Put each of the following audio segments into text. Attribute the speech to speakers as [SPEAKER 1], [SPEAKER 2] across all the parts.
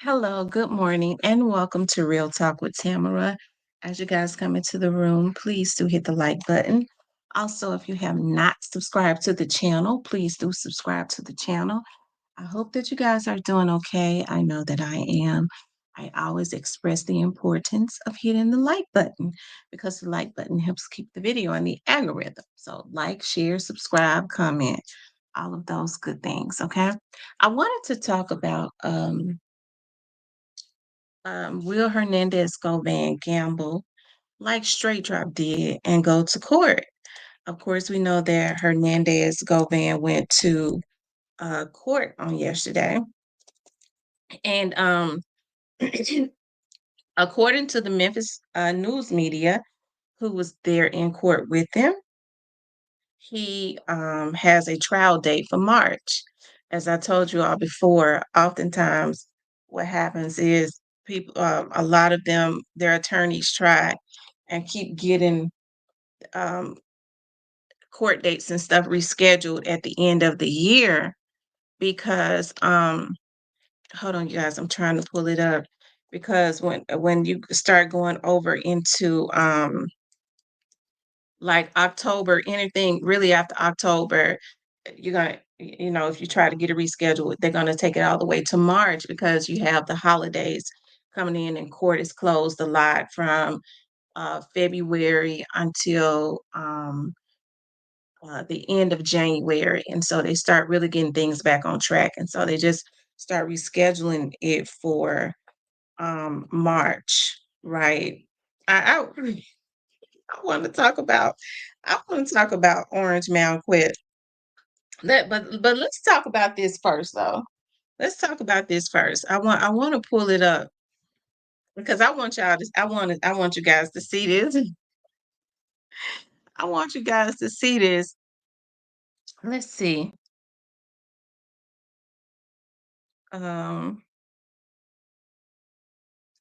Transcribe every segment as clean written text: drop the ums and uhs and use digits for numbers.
[SPEAKER 1] Hello, good morning, and welcome to Real Talk with Tamara. As you guys come into the room, please do hit the like button. Also, if you have not subscribed to the channel, please do subscribe to the channel. I hope that you guys are doing okay. I know that I am. I always express the importance of hitting the like button because the like button helps keep the video on the algorithm. So, like, share, subscribe, comment, all of those good things. Okay. I wanted to talk about will Hernandez Govan gamble like Straight Drop did and go to court? Of course, we know that Hernandez Govan went to court on yesterday. And according to the Memphis news media, who was there in court with him, he has a trial date for March. As I told you all before, oftentimes what happens is people, a lot of them, their attorneys try and keep getting um, court dates and stuff rescheduled at the end of the year because hold on, you guys, I'm trying to pull it up because when you start going over into like October, anything really after October, you're gonna, if you try to get it rescheduled, they're gonna take it all the way to March because you have the holidays coming in and court is closed a lot from February until the end of January. And so they start really getting things back on track. And so they just start rescheduling it for March, right? I I want to talk about Orange Mound Quit. But let's talk about this first though. Let's talk about this first. I want to pull it up because I want you guys to see this. I want you guys to see this. Let's see. Um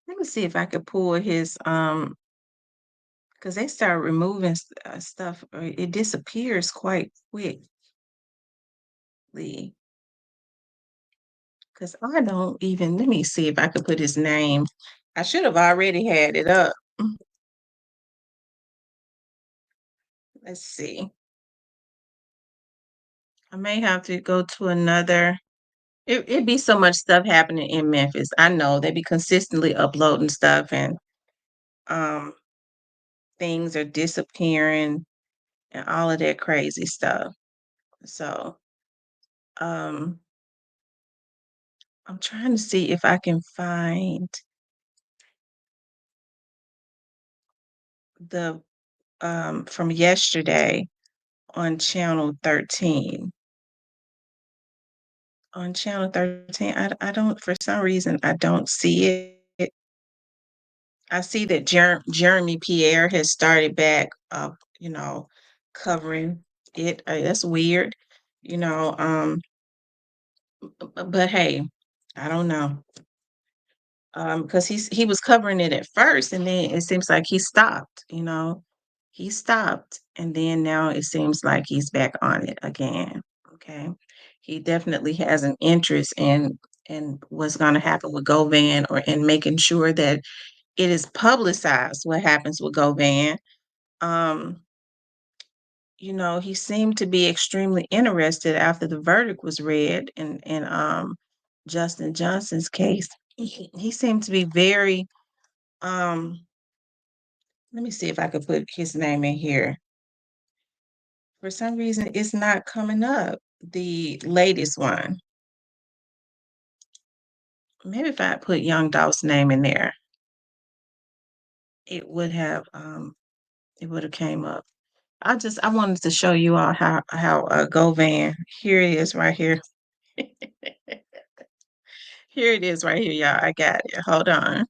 [SPEAKER 1] Let me see if I could pull his because they start removing stuff. Or it disappears quite quickly. Because I don't even. Let me see if I could put his name. I should have already had it up. Let's see. I may have to go to another. It'd be so much stuff happening in Memphis. I know they be consistently uploading stuff and um things are disappearing and all of that crazy stuff. So um I'm trying to see if I can find the from yesterday on channel 13. On channel 13, I don't, for some reason, I don't see it. I see that Jeremy Pierre has started back up, covering it. That's weird, you know. But hey, I don't know. Because he was covering it at first, and then it seems like he stopped, He stopped, and then now it seems like he's back on it again. Okay. He definitely has an interest in what's gonna happen with Govan or in making sure that it is publicized what happens with Govan. Um, he seemed to be extremely interested after the verdict was read in Justin Johnson's case. He seemed to be very um let me see if I could put his name in here. For some reason it's not coming up. The latest one. Maybe if I put Young Dolph's name in there, it would have came up. I wanted to show you all how Govan. Here it is right here. Here it is right here, y'all. I got it. Hold on.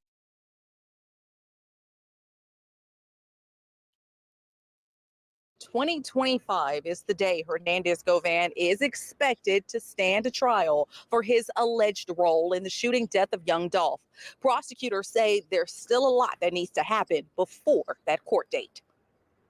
[SPEAKER 2] 2025 is the day Hernandez Govan is expected to stand trial for his alleged role in the shooting death of young Dolph. Prosecutors say there's still a lot that needs to happen before that court date.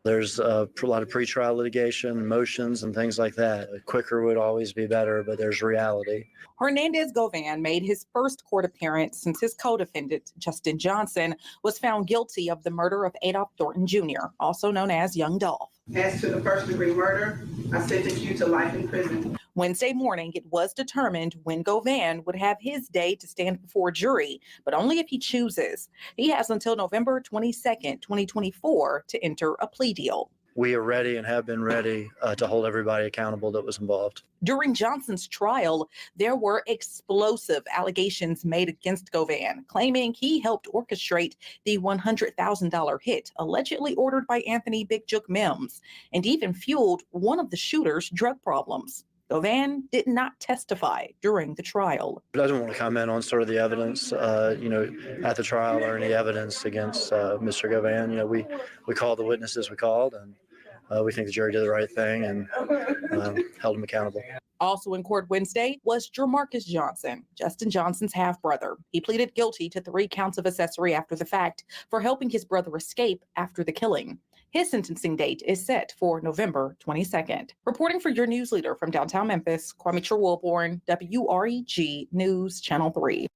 [SPEAKER 3] There's a lot of pretrial litigation, motions, and things like that. Quicker would always be better, but there's reality.
[SPEAKER 2] Hernandez Govan made his first court appearance since his co-defendant, Justin Johnson, was found guilty of the murder of Adolph Thornton Jr., also known as Young Dolph.
[SPEAKER 4] As to the first-degree murder, I sentence you to life in prison.
[SPEAKER 2] Wednesday morning, it was determined when Govan would have his day to stand before a jury, but only if he chooses. He has until November 22nd, 2024 to enter a plea deal.
[SPEAKER 3] We are ready and have been ready to hold everybody accountable that was involved.
[SPEAKER 2] During Johnson's trial, there were explosive allegations made against Govan, claiming he helped orchestrate the $100,000 hit allegedly ordered by Anthony Big Jook Mims, and even fueled one of the shooter's drug problems. Govan did not testify during the trial.
[SPEAKER 3] I don't want to comment on sort of the evidence, at the trial or any evidence against Mr. Govan. We called the witnesses we called, and we think the jury did the right thing and held him accountable.
[SPEAKER 2] Also in court Wednesday was Jermarcus Johnson, Justin Johnson's half-brother. He pleaded guilty to 3 counts of accessory after the fact for helping his brother escape after the killing. His sentencing date is set for November 22nd. Reporting for your news leader from downtown Memphis, Kwame Wilborn, WREG News Channel 3.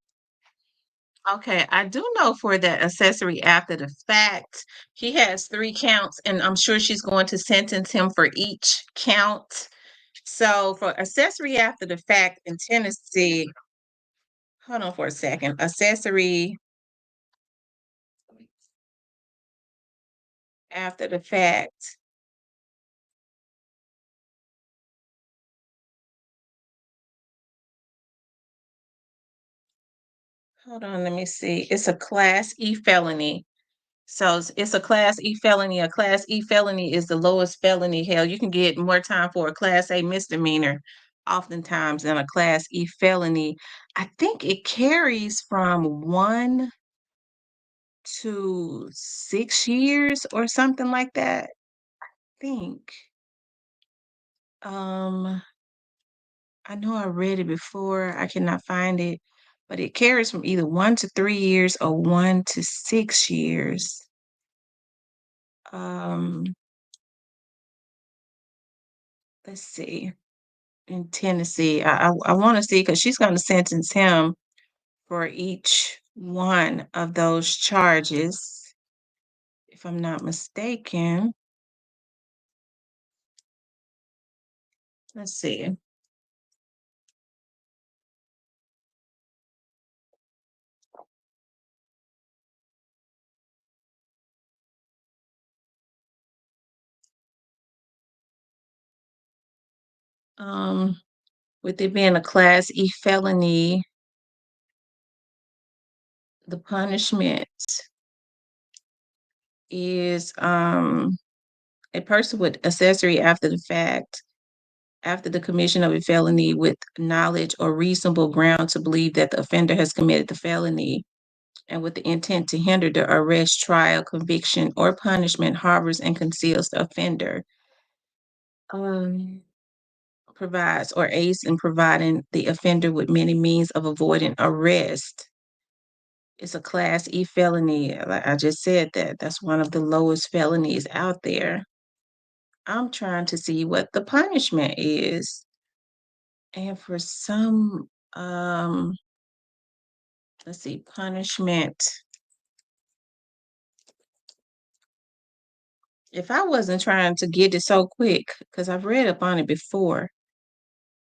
[SPEAKER 1] Okay, I do know for the accessory after the fact, he has 3 counts, and I'm sure she's going to sentence him for each count. So for accessory after the fact in Tennessee, hold on for a second. Accessory after the fact. Hold on, let me see. It's a Class E felony. So it's a Class E felony. A Class E felony is the lowest felony. Hell, you can get more time for a Class A misdemeanor oftentimes than a Class E felony. I think it carries from 1 to 6 years or something like that. I think. Um, I know I read it before. I cannot find it, but it carries from either 1 to 3 years or 1 to 6 years. Um, let's see. In Tennessee, I want to see because she's going to sentence him for each one of those charges, if I'm not mistaken. Let's see. With it being a Class E felony, the punishment is a person with accessory after the fact, after the commission of a felony with knowledge or reasonable ground to believe that the offender has committed the felony and with the intent to hinder the arrest, trial, conviction, or punishment harbors and conceals the offender. Provides or aids in providing the offender with many means of avoiding arrest. It's a Class E felony. Like I just said, that's one of the lowest felonies out there. I'm trying to see what the punishment is. And for some, let's see, punishment. If I wasn't trying to get it so quick, because I've read up on it before,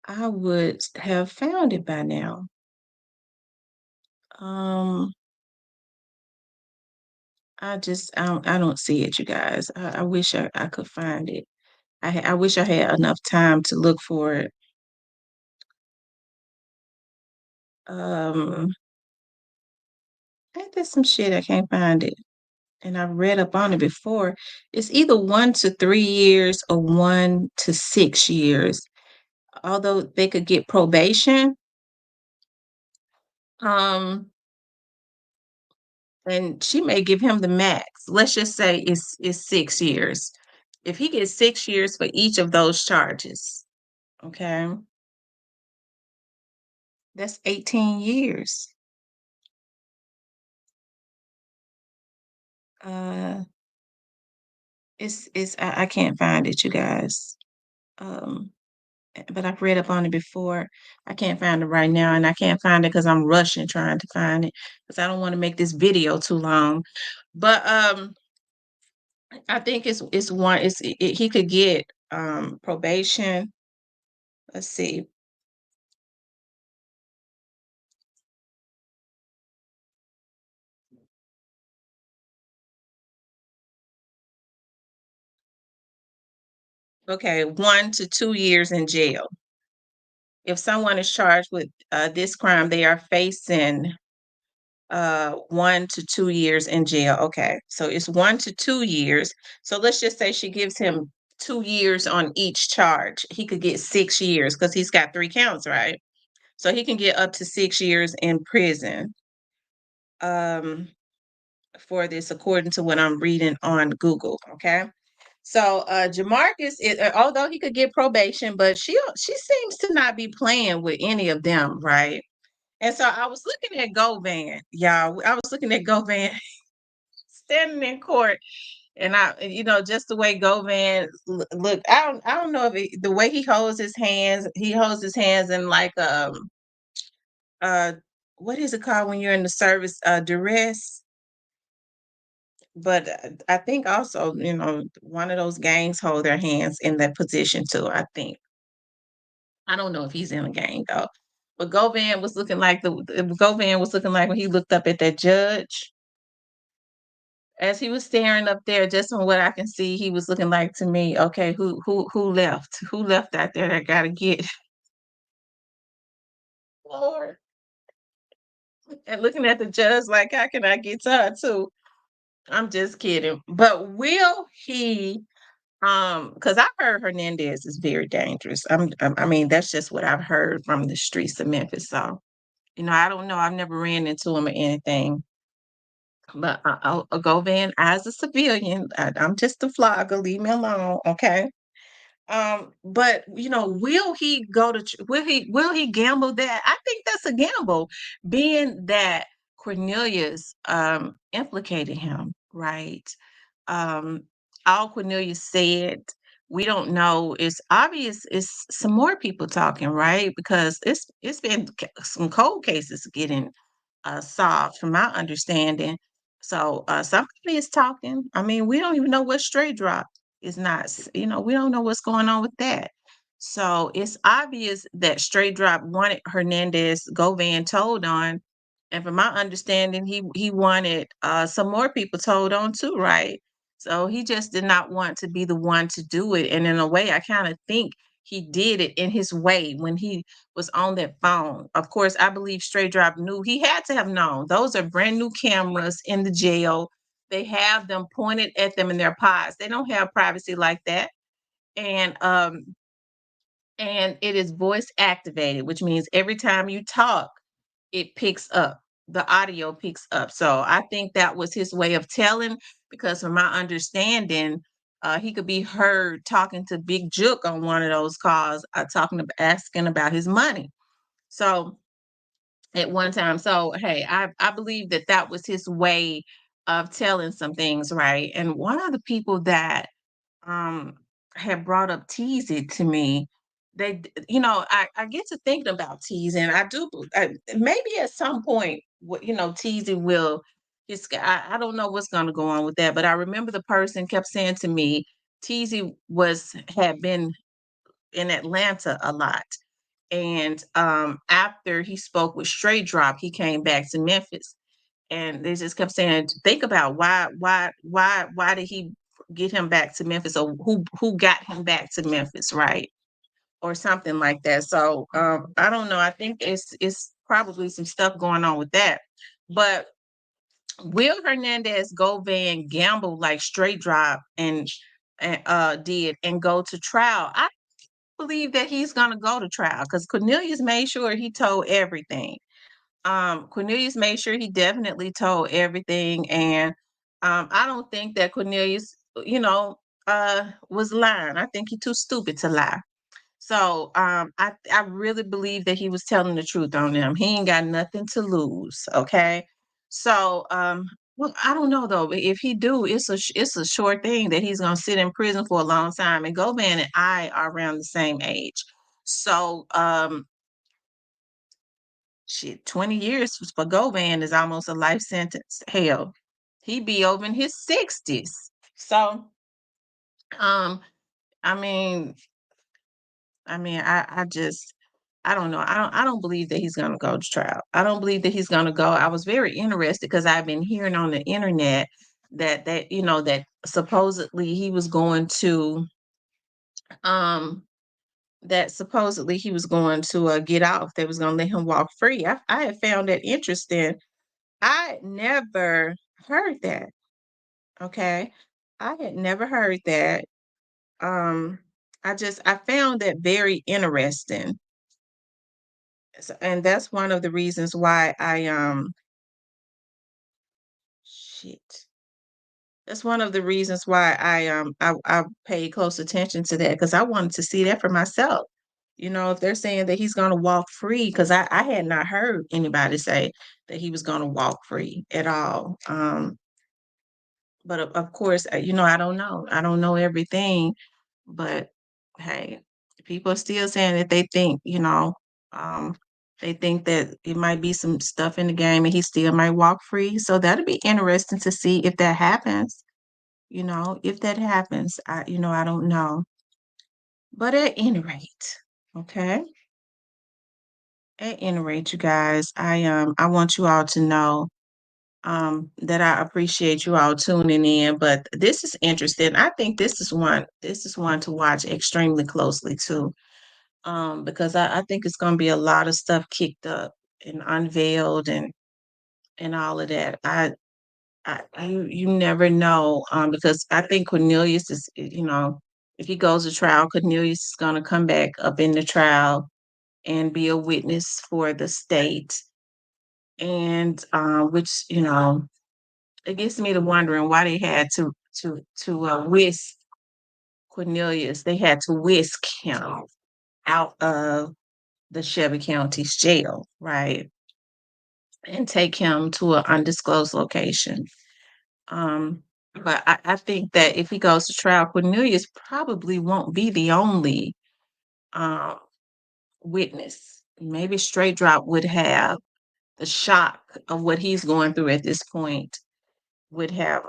[SPEAKER 1] I would have found it by now. Um, I don't see it, you guys. I wish I could find it. I wish I had enough time to look for it. Um, ain't there some shit I can't find it? And I've read up on it before. It's either 1 to 3 years or 1 to 6 years. Although they could get probation, um, and she may give him the max. Let's just say it's 6 years. If he gets 6 years for each of those charges, okay, that's 18 years. Uh, I can't find it, you guys. Um, but I've read up on it before. I can't find it right now, and I can't find it because I'm rushing trying to find it because I don't want to make this video too long. But I think it's one. He could get probation. Let's see. Okay, 1 to 2 years in jail. If someone is charged with this crime, they are facing 1 to 2 years in jail. Okay, so it's 1 to 2 years. So let's just say she gives him 2 years on each charge. He could get 6 years because he's got 3 counts, right? So he can get up to 6 years in prison um, for this, according to what I'm reading on Google. Okay. So Jamarcus, although he could get probation, but she seems to not be playing with any of them, right? And so I was looking at Govan, y'all. I was looking at Govan standing in court, and just the way Govan look. I don't know if the way he holds his hands. He holds his hands in like uh what is it called when you're in the service, duress. But I think also, one of those gangs hold their hands in that position too. I think. I don't know if he's in a gang though. But Govan was looking like when he looked up at that judge. As he was staring up there, just from what I can see, he was looking like to me, okay, who left? Who left out there that gotta get Lord? And looking at the judge like, how can I get to her too? I'm just kidding. But will he because I heard Hernandez is very dangerous. I mean, that's just what I've heard from the streets of Memphis. So, I don't know. I've never ran into him or anything. But I'll go van as a civilian. I'm just a flogger. Leave me alone, okay? But will he will he gamble that? I think that's a gamble, being that Cornelius implicated him, right? Um, all Cornelius said, we don't know. It's obvious. It's some more people talking, right? Because it's been some cold cases getting solved, from my understanding. So somebody is talking. I mean, we don't even know what straight drop is not. We don't know what's going on with that. So it's obvious that straight drop wanted Hernandez Govan told on, and from my understanding, he wanted some more people told on too, right? So he just did not want to be the one to do it. And in a way, I kind of think he did it in his way when he was on that phone. Of course, I believe Straight Drop knew. He had to have known. Those are brand new cameras in the jail. They have them pointed at them in their pods. They don't have privacy like that. And it is voice activated, which means every time you talk, it picks up. The audio picks up. So I think that was his way of telling, because from my understanding, he could be heard talking to Big Jook on one of those calls, asking about his money. So at one time, so hey, I believe that was his way of telling some things, right? And one of the people that um had brought up teasing to me, I get to thinking about teasing. Maybe at some point, teasing will I don't know what's going to go on with that, but I remember the person kept saying to me, teasing had been in Atlanta a lot, and after he spoke with Straight Drop, he came back to Memphis, and they just kept saying, think about why did he get him back to Memphis, or who got him back to Memphis, right? Or something like that. So I don't know. I think it's probably some stuff going on with that. But will Hernandez Govan gamble like Straight Drop and did, and go to trial? I believe that he's gonna go to trial because Cornelius made sure he told everything. Cornelius made sure he definitely told everything, and I don't think that Cornelius, was lying. I think he's too stupid to lie. So I really believe that he was telling the truth on them. He ain't got nothing to lose. Okay. So Well, I don't know though. If he do, it's a short thing that he's gonna sit in prison for a long time. And Govan and I are around the same age, so shit, 20 years for Govan is almost a life sentence. Hell, he'd be over in his 60s. So, um, I mean, I just, I don't know. I don't believe that he's gonna go to trial. I don't believe that he's gonna go. I was very interested because I've been hearing on the internet that that supposedly he was going to um get off. They was gonna let him walk free. I had found that interesting. I never heard that. Okay. I had never heard that. Um, I found that very interesting. And that's one of the reasons why shit. That's one of the reasons why I paid close attention to that because I wanted to see that for myself. If they're saying that he's gonna walk free, because I had not heard anybody say that he was gonna walk free at all. But of course, I don't know. I don't know everything, but hey, people are still saying that um, they think that it might be some stuff in the game and he still might walk free. So that'll be interesting to see if that happens. If that happens, I don't know. But at any rate, okay. At any rate, you guys, I want you all to know that I appreciate you all tuning in, but this is interesting. I think this is one to watch extremely closely too. Because I think it's gonna be a lot of stuff kicked up and unveiled and all of that. You never know. Because I think Cornelius is, if he goes to trial, Cornelius is gonna come back up in the trial and be a witness for the state. And which, it gets me to wondering why they had to whisk Cornelius. They had to whisk him out of the Shelby County's jail, right, and take him to an undisclosed location. But I think that if he goes to trial, Cornelius probably won't be the only um, witness. Maybe Straight Drop would have the shock of what he's going through at this point would have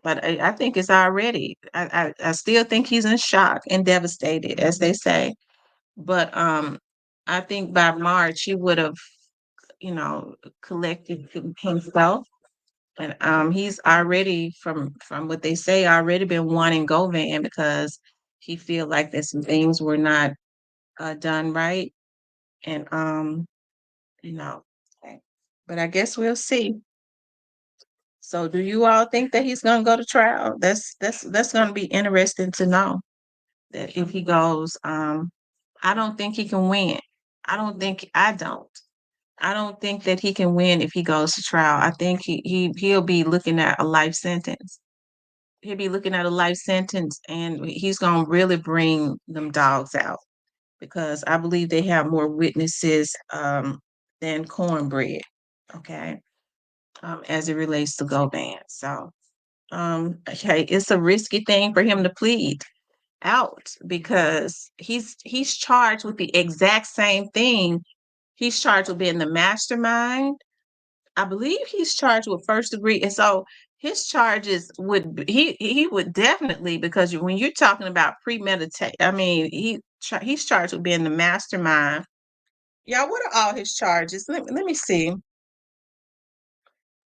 [SPEAKER 1] but I think it's already I still think he's in shock and devastated, as they say. But I think by March he would have, you know, collected himself. And he's already from what they say already been wanting Govan because he feel like that some things were not done right. And you know, okay. But I guess we'll see. So do you all think that he's gonna go to trial? That's gonna be interesting to know that if he goes, I don't think he can win. I don't. I don't think that he can win if he goes to trial. I think he'll be looking at a life sentence. He'll be looking at a life sentence and he's gonna really bring them dogs out because I believe they have more witnesses than cornbread. Okay. As it relates to Govan. So okay, it's a risky thing for him to plead out because he's charged with the exact same thing. He's charged with being the mastermind. I believe he's charged with first degree, and so his charges he would definitely because when you're talking about premeditate, I mean he's charged with being the mastermind. Yeah, what are all his charges? Let me see.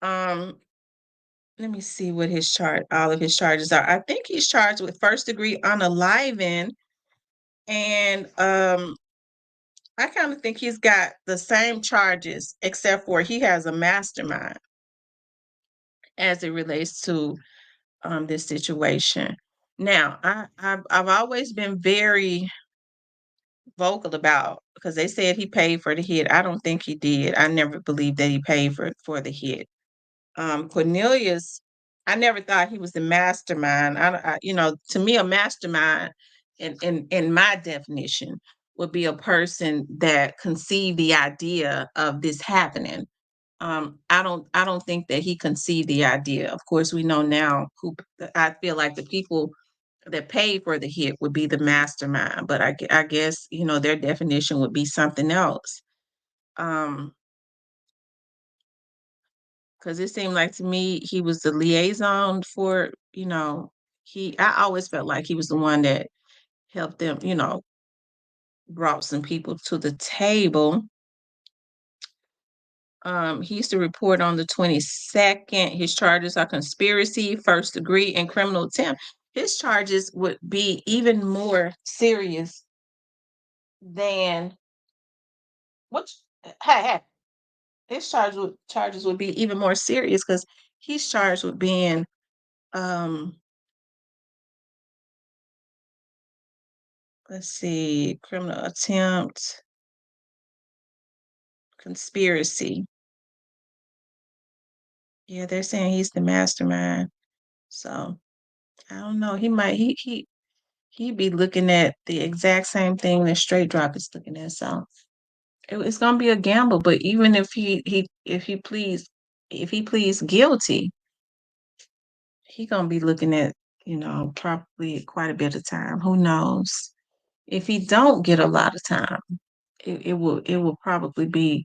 [SPEAKER 1] Um, Let me see what all of his charges are. I think he's charged with first degree unaliving, and I kind of think he's got the same charges, except for he has a mastermind as it relates to this situation. Now, I've always been very vocal about because they said he paid for the hit. I don't think he did. I never believed that he paid for the hit. Cornelius, I never thought he was the mastermind. To me, a mastermind, in my definition, would be a person that conceived the idea of this happening. I don't think that he conceived the idea. Of course, we know now who. I feel like the people that paid for the hit would be the mastermind, but I guess their definition would be something else. Because it seemed like to me he was the liaison for he. I always felt like he was the one that helped them. Brought some people to the table. He used to report on the 22nd. His charges are conspiracy, first degree, and criminal attempt. His charges would be even more serious than what? Hey, his charges would be even more serious because he's charged with being um let's see, criminal attempt, conspiracy. Yeah, they're saying he's the mastermind. So I don't know. He might he'd be looking at the exact same thing that Straight Drop is looking at. So it's gonna be a gamble. But even if he pleads guilty, he gonna be looking at probably quite a bit of time. Who knows? If he don't get a lot of time, it will probably be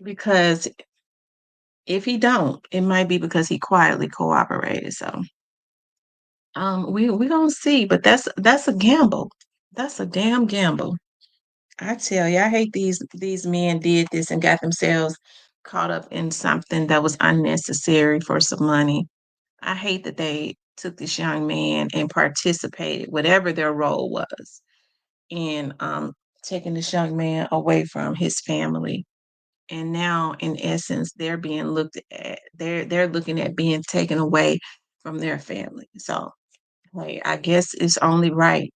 [SPEAKER 1] because if he don't, it might be because he quietly cooperated. So we gonna see, but that's a gamble. That's a damn gamble. I tell you, I hate these men did this and got themselves caught up in something that was unnecessary for some money. I hate that they took this young man and participated, whatever their role was, in taking this young man away from his family. And now, in essence, they're being looked at. They're looking at being taken away from their family. So, like, I guess it's only right,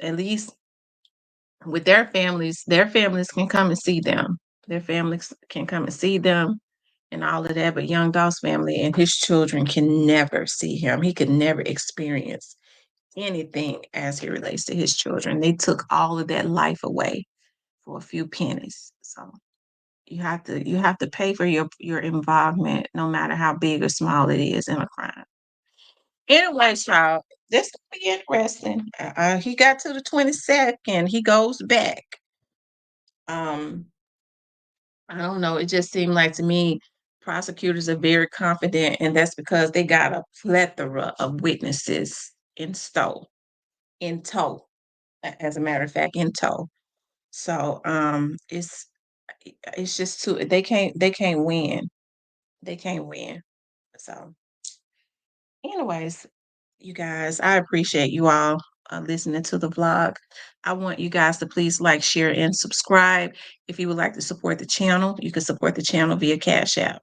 [SPEAKER 1] at least with their families can come and see them. Their families can come and see them and all of that. But Young Dolph's family and his children can never see him. He could never experience anything as he relates to his children. They took all of that life away for a few pennies. So you have to pay for your involvement, no matter how big or small it is in a crime. Anyway, child, this will be interesting. He got to the 22nd. He goes back. Um, I don't know. It just seemed like to me prosecutors are very confident, and that's because they got a plethora of witnesses in tow. As a matter of fact, in tow. So it's just too they can't win. They can't win. So anyways, you guys, I appreciate you all listening to the vlog. I want you guys to please like, share, and subscribe. If you would like to support the channel, you can support the channel via Cash App.